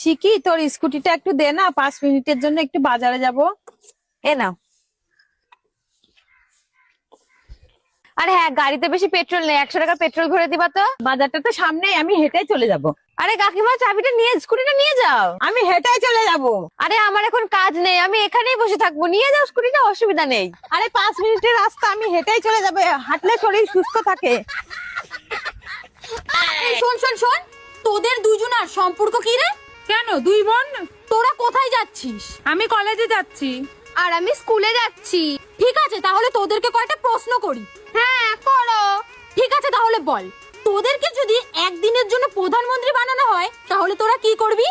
শিখি, তোর স্কুটিটা একটু দে না, 5 মিনিটের জন্য একটু বাজারে যাব। এ নাও। আরে হ্যাঁ, গাড়িতে বেশি পেট্রোল নেই, 100 টাকা পেট্রোল ভরে দিবা তো। বাজারটা তো সামনেই, আমি হেঁটেই চলে যাব। আরে কাকিমা, চাবিটা নিয়ে স্কুটিটা নিয়ে যাও। আমি হেঁটেই চলে যাব। আরে আমার এখন কাজ নেই, আমি এখানেই বসে থাকবো, নিয়ে যাও স্কুটিটা, অসুবিধা নেই। আরে 5 মিনিটের রাস্তা, আমি হেঁটেই চলে যাবো, হাঁটলে শরীর সুস্থ থাকে। শোন শোন শোন, তোদের দুজনার সম্পর্ক কি রে? কেন, দুই বোন? তোরা কোথায় যাচ্ছিস? আমি কলেজে যাচ্ছি। আর আমি স্কুলে যাচ্ছি। ঠিক আছে, তাহলে তোদেরকে কয়েকটা প্রশ্ন করি। হ্যাঁ করো। ঠিক আছে, তাহলে বল, তোদেরকে যদি একদিনের জন্য প্রধানমন্ত্রী বানানো হয় তাহলে তোরা কি করবি?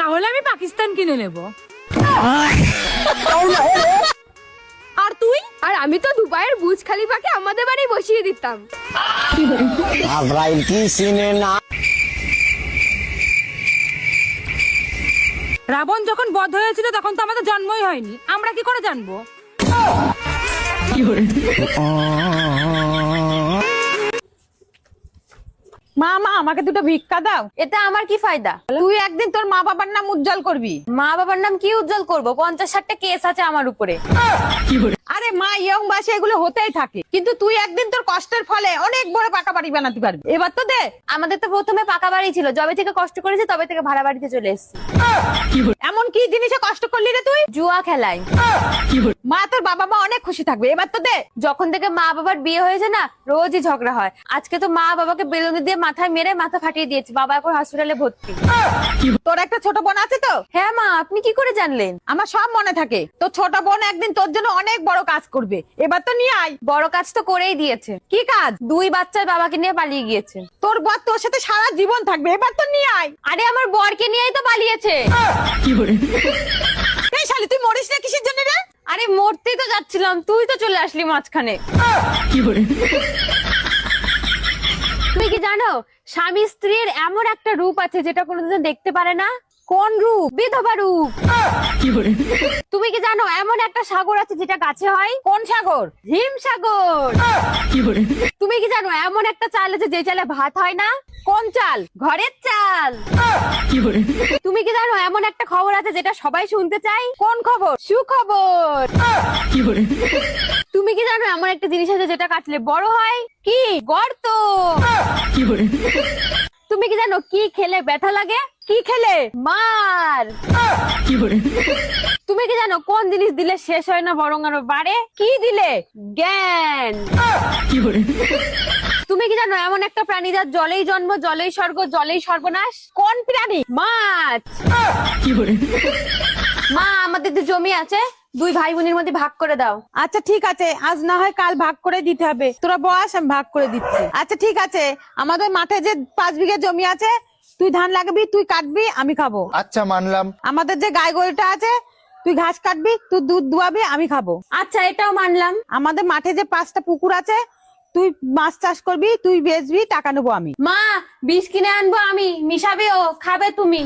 তাহলে আমি পাকিস্তান কিনে নেব। আর তুই? আর আমি তো দুবাইয়ের বুর্জ খলিফাকে আমাদের বাড়ি বসিয়ে দিতাম। রাবণ যখন বধ হয়েছিল তখন তো আমাদের জন্মই হয়নি, আমরা কি করে জানবো? মা মা, আমাকে দুটো ভিক্ষা দাও। এতে আমার কি ফায়দা? তুই একদিন তোর মা বাবার নাম উজ্জ্বল করবি। মা বাবার নাম কি উজ্জ্বল করবো? 50-60টা কেস আছে আমার উপরে। আরে মা, ইয়ং বয়সে এগুলো হতেই থাকে, কিন্তু তুই একদিন তোর কষ্টের ফলে অনেক বড় পাকা বাড়ি বানাতে পারবি। এবার তো দে। আমাদের তো প্রথমে পাকা বাড়ি ছিল, যবে থেকে কষ্ট করেছি তবে থেকে ভাড়া বাড়িতে চলে এসেছি। এমন কি জিনিসে কষ্ট করলি রে তুই? জুয়া খেলাই। মা, তোর বাবা মা অনেক খুশি থাকবে, এবার তো দে। যখন থেকে মা বাবার বিয়ে হয়েছে না, রোজই ঝগড়া হয়। আজকে তো মা বাবাকে বেলুনি দিয়ে মাথায় মেরে মাথা ফাটিয়ে দিয়েছে, বাবা এখন হসপিটালে ভর্তি। তোর একটা ছোট বোন আছে তো? হ্যাঁ মা, আপনি কি করে জানলেন? আমার সব মনে থাকে। তোর ছোট বোন একদিন তোর জন্য অনেক বড় কাজ করবে, এবার তো নিয়ে আয়। বড় কাজ তো করেই দিয়েছে। কি কাজ? 2 বাচ্চার বাবাকে নিয়ে পালিয়ে গিয়েছে। তোর বর তোর সাথে সারা জীবন থাকবে, এবার তো নিয়ে আয়। আরে আমার বরকে নিয়েই তো পালিয়েছে। এই শালি, তুই মরিস না কিসের জন্য রে? আরে মরতেই তো যাচ্ছিলাম, তুই তো চলে আসলি মাঝখানে। তুমি কি জানো, স্বামী স্ত্রীর এমন একটা রূপ আছে যেটা কোনোদিন দেখতে পারে না? কোন রূপ? বিধবা রূপ। তুমি কি জানো, এমন একটা সাগর আছে যেটা গাছে হয়? কোন সাগর? হিম সাগর। তুমি কি জানো, এমন একটা চাল আছে যে চালে ভাত হয় না? কোন চাল? ঘরের চাল। তুমি কি জানো, এমন একটা খবর আছে যেটা সবাই শুনতে চায়? কোন খবর? সুখবর। তুমি কি জানো, এমন একটা জিনিস আছে যেটা কাটলে বড় হয়? কি? গর্ত। তুমি কি জানো, কি খেলে ব্যথা লাগে? কি খেলে? মার। তুমি কি জানো, কোন জিনিস দিলে শেষ হয় না বরং আরো বাড়ে? কি দিলে? জ্ঞান। তুমি কি জানো, এমন একটা প্রাণী যার জলেই জন্ম, জলেই স্বর্গ, জলেই সর্বনাশ? কোন প্রাণী? মাছ। মা, আমাদের যে জমি আছে 2 ভাই বোনের মধ্যে ভাগ করে দাও। আচ্ছা ঠিক আছে, আজ না হয় কাল ভাগ করে দিতে হবে। তোরা বস, আমি ভাগ করে দিচ্ছি। আচ্ছা ঠিক আছে, আমাদের মাঠে যে 5 বিঘা জমি আছে, তুই ধান লাগাবি, তুই কাটবি, আমি খাবো। আচ্ছা মানলাম। আমাদের যে গাই গরুটা আছে, তুই ঘাস কাটবি, তুই দুধ দুয়াবি, আমি খাবো। আচ্ছা, এটাও মানলাম। আমাদের মাঠে যে 5টা পুকুর আছে, তুই মাছ চাষ করবি, তুই বেচবি, টাকা নেবো আমি। মা, বিষ কিনে আনবো আমি, মিশাবেও, খাবে তুমি।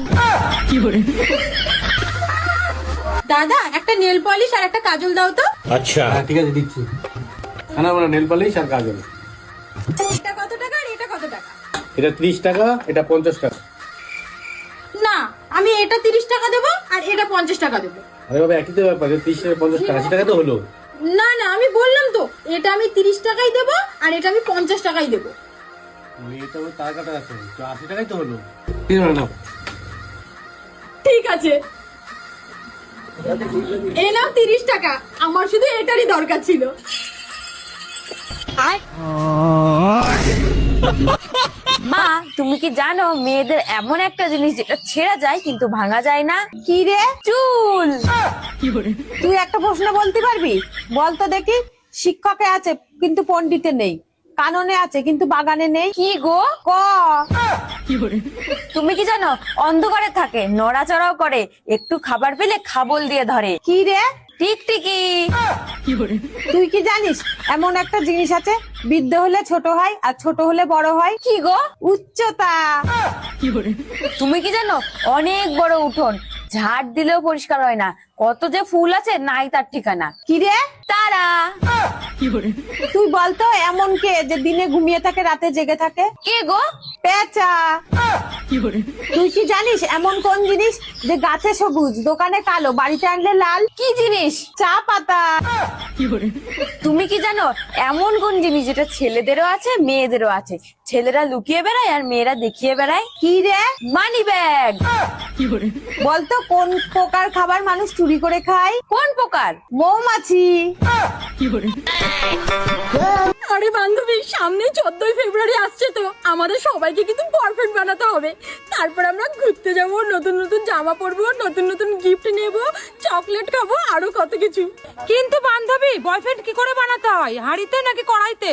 দাদা, একটা নেল পলিশ আর একটা কাজল দাও তো। अच्छा হ্যাঁ ঠিক আছে দিচ্ছি। না না, নেল পালিশ আর কাজল। এটা কত টাকা আর এটা কত টাকা? এটা 30 টাকা, এটা 50 টাকা। না, আমি এটা 30 টাকা দেবো আর এটা 50 টাকা দেবো। আরে বাবা, একই তো ব্যাপার, 30 টাকা 50 টাকা, 80 টাকা তো হলো। না না, আমি বললাম তো, এটা আমি 30 টাকাই দেবো আর এটা আমি 50 টাকাই দেবো। এটা ওই তার কাটা আছে, তো 80 টাকাই তো হলো। ঠিক আছে নাও। ঠিক আছে, এই নাও 30 টাকা, আমার শুধু এটারই দরকার ছিল। মা, তুমি কি জানো, মেয়েদের এমন একটা জিনিস যেটা ছেঁড়া যায় কিন্তু ভাঙা যায় না? কি রে? চুল। তুই একটা প্রশ্ন বলতে পারবি? বল তো দেখি। শিক্ষকে আছে কিন্তু পণ্ডিতে নেই, কাননে আছে কিন্তু বাগানে নেই। কি গো? ক। তুমি কি জানো, অন্ধকারে থাকে, নড়াচড়াও করে, একটু খাবার পেলে খাবল দিয়ে ধরে? কি রে? টিকটিকি। তুই কি জানিস, এমন একটা জিনিস আছে, বৃদ্ধ হলে ছোট হয় আর ছোট হলে বড় হয়? কি গো? উচ্চতা। তুমি কি জানো, অনেক বড় উঠোন, ঝাড় দিলেও পরিষ্কার হয় না, কত যে ফুল আছে নাই তার ঠিকানা। কি রে? তারা। তুই বলতো, এমন কে যে দিনে ঘুমিয়ে থাকে রাতে জেগে থাকে? কে গো? পেঁচা। তুই কি জানিস এমন কোন জিনিস যে গাছে সবুজ দোকানে কালো বাড়িতে আনলে লাল? কি জিনিস? চা পাতা। তুমি কি জানো এমন কোন জিনিস যেটা ছেলেদেরও আছে মেয়েদেরও আছে? ছেলেরা লুকিয়ে বেড়ায় আর মেয়েরা দেখিয়ে বেড়ায়। কি রে? Money bag. বলতো কোন প্রকার খাবার মানুষ চুরি করে খায়? কোন প্রকার? মৌমাছি। আরে বান্ধবী, সামনে 14ই ফেব্রুয়ারি আসছে, তো আমাদের সবাইকে কিন্তু পারফেক্ট বানাতে হবে। তারপর আমরা ঘুরতে যাব, নতুন নতুন জামা পরবো, নতুন নতুন গিফট নেব, চকলেট খাবো, আরো কত কিছু। কিন্তু বান্ধবী, বয়ফ্রেন্ড কি করে বানাতে হয়? হাঁড়িতে নাকি কড়াইতে?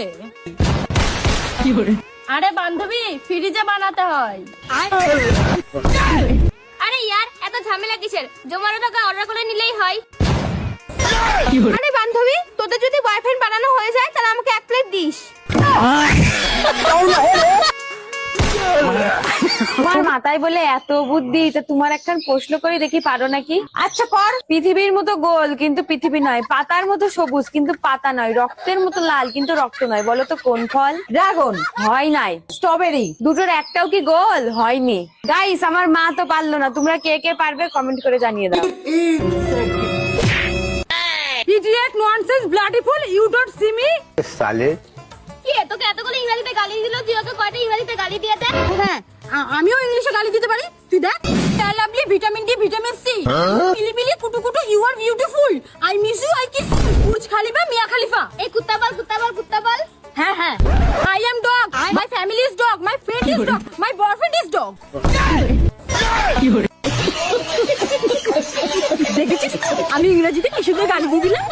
আরে বান্ধবী, ফ্রিজে বানাতে হয়। আরে ইয়ার, এত ঝামেলা কিসের? জোম্যাটো থেকে অর্ডার করে নিলেই হয়। আরে বান্ধবী, তোদের যদি বয়ফ্রেন্ড বানানো হয়ে যায় তাহলে আমাকে 1 প্লেট দিস। তোমার মাথায় বলে এত বুদ্ধি, তা তোমার একখান প্রশ্ন করে দেখি, পারো নাকি? আচ্ছা কর। পৃথিবীর মতো গোল কিন্তু পৃথিবী নয়, পাতার মতো সবুজ কিন্তু পাতা নয়, রক্তের মতো লাল কিন্তু রক্ত নয়, বলো তো কোন ফল? ড্রাগন। হয় নাই। স্ট্রবেরি। দুটোর একটাও কি গোল? হয়নি। গাইস, আমার মা তো পারলো না, তোমরা কে কে পারবে কমেন্ট করে জানিয়ে দাও। Idiot, nonsense, bloody fool, you don't see me. কি তোকে এতগুলো ইংরেজিতে গালি দিল, তুই ওকে কয়টা ইংরেজিতে গালি দিয়েছে? হ্যাঁ, আমিও ইংলিশে গালি দিতে পারি, তুই দেখ। Lovely, vitamin D, vitamin C, পিলিপিলি, কুটু কুটু, you are beautiful, I miss you, I kiss you, Burj Khalifa, Mia Khalifa. এই কুত্তা বল, কুত্তা বল, কুত্তা বল। হ্যাঁ হ্যাঁ, I am dog, my family is dog, my friend is dog, my boyfriend is dog. দেখেছিস আমি ইংরেজিতে কি সুন্দর গালি দিয়ে দিলাম।